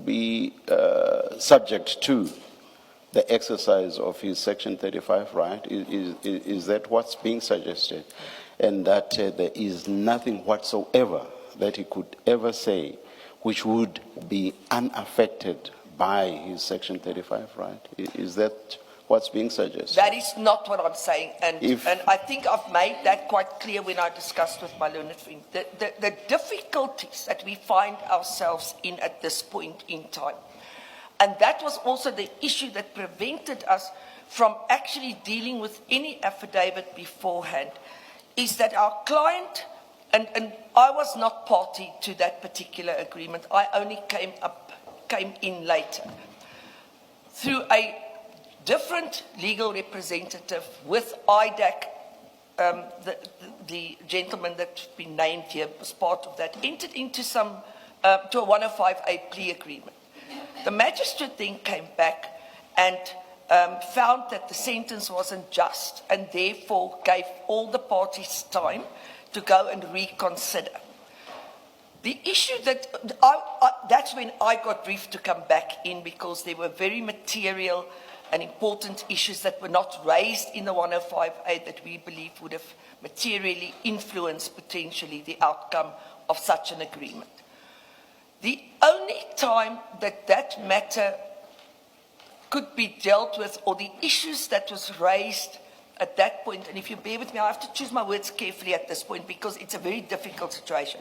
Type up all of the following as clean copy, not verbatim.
be subject to the exercise of his Section 35 right? Is that what's being suggested? And that there is nothing whatsoever that he could ever say which would be unaffected by his Section 35 right? Is that what's being suggested? That is not what I'm saying, and I think I've made that quite clear when I discussed with my learned friend. The difficulties that we find ourselves in at this point in time, and that was also the issue that prevented us from actually dealing with any affidavit beforehand, is that our client, and I was not party to that particular agreement, I only came in later, through a different legal representative with IDAC, the gentleman that's been named here was part of that, entered into to a 105A plea agreement. The magistrate then came back and found that the sentence wasn't just, and therefore gave all the parties time to go and reconsider. The issue that that's when I got briefed to come back in, because there were very material and important issues that were not raised in the 105A that we believe would have materially influenced potentially the outcome of such an agreement. The only time that that matter could be dealt with, or the issues that was raised at that point, and if you bear with me, I have to choose my words carefully at this point because it's a very difficult situation,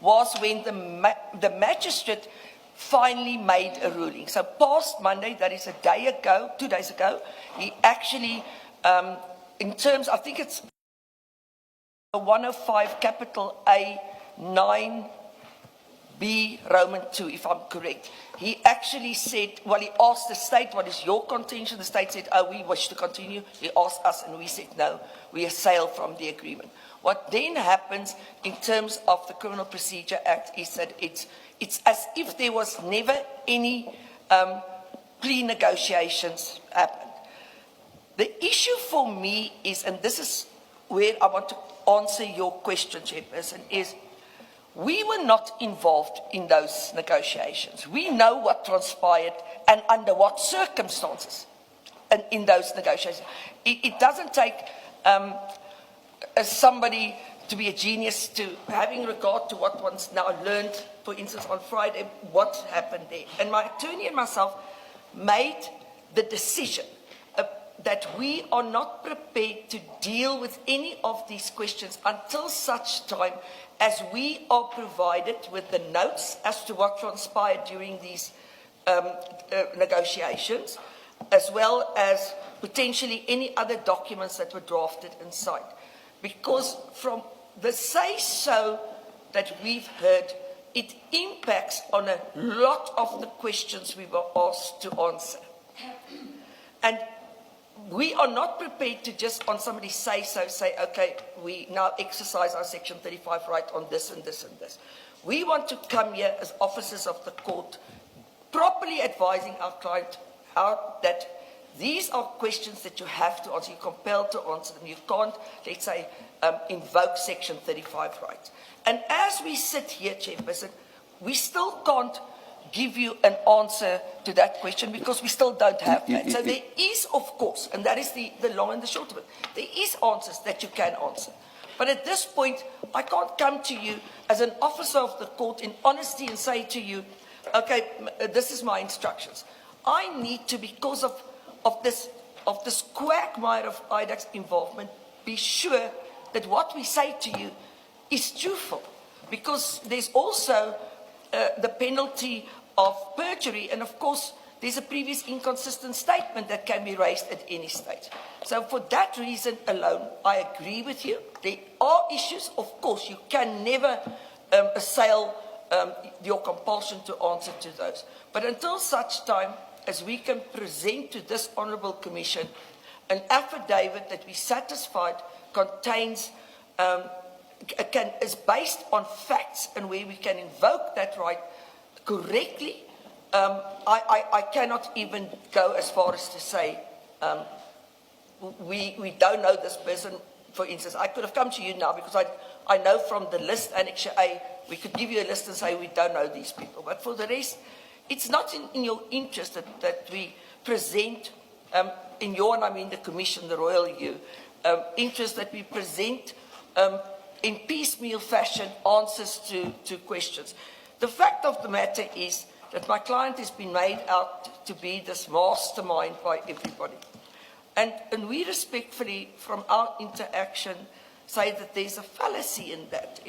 was when the magistrate finally made a ruling. So past Monday, that is a day ago, 2 days ago, he actually, in terms, I think it's 105 capital A 9B Roman 2, if I'm correct. He actually said, well, he asked the state, what is your contention? The state said, oh, we wish to continue. He asked us and we said, no, we assail from the agreement. What then happens in terms of the Criminal Procedure Act is that it's as if there was never any plea negotiations happened. The issue for me is, and this is where I want to answer your question, Chairperson, is we were not involved in those negotiations. We know what transpired and under what circumstances in those negotiations. It doesn't take somebody to be a genius to having regard to what one's now learned, for instance, on Friday, what happened there. And my attorney and myself made the decision that we are not prepared to deal with any of these questions until such time as we are provided with the notes as to what transpired during these negotiations, as well as potentially any other documents that were drafted and signed. Because from the say-so that we've heard, it impacts on a lot of the questions we were asked to answer. And we are not prepared to just on somebody's say-so say, okay, we now exercise our Section 35 right on this and this and this. We want to come here as officers of the court, properly advising our client how that these are questions that you have to answer. You're compelled to answer them. You can't, let's say, invoke Section 35 rights. And as we sit here, Chairperson, we still can't give you an answer to that question because we still don't have that. So there is, of course, and that is the long and the short of it, there is answers that you can answer. But at this point, I can't come to you as an officer of the court in honesty and say to you, okay, this is my instructions. I need to, because of this quagmire of IDAC's involvement, be sure that what we say to you is truthful, because there's also the penalty of perjury, and of course there's a previous inconsistent statement that can be raised at any stage. So for that reason alone, I agree with you. There are issues, of course, you can never assail your compulsion to answer to those. But until such time as we can present to this Honourable Commission an affidavit that we satisfied contains, is based on facts and where we can invoke that right correctly, I cannot even go as far as to say we don't know this person. For instance, I could have come to you now because I know from the list, Annexure A, we could give you a list and say we don't know these people. But for the rest, It's not in your interest that we present, in your, and I mean the Commission, the Royal U, interest that we present in piecemeal fashion answers to questions. The fact of the matter is that my client has been made out to be this mastermind by everybody. And we respectfully, from our interaction, say that there's a fallacy in that.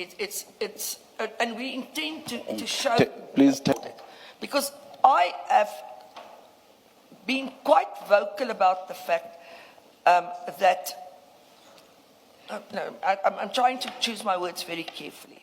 And we intend to show Please it. Because I have been quite vocal about the fact that, I'm trying to choose my words very carefully.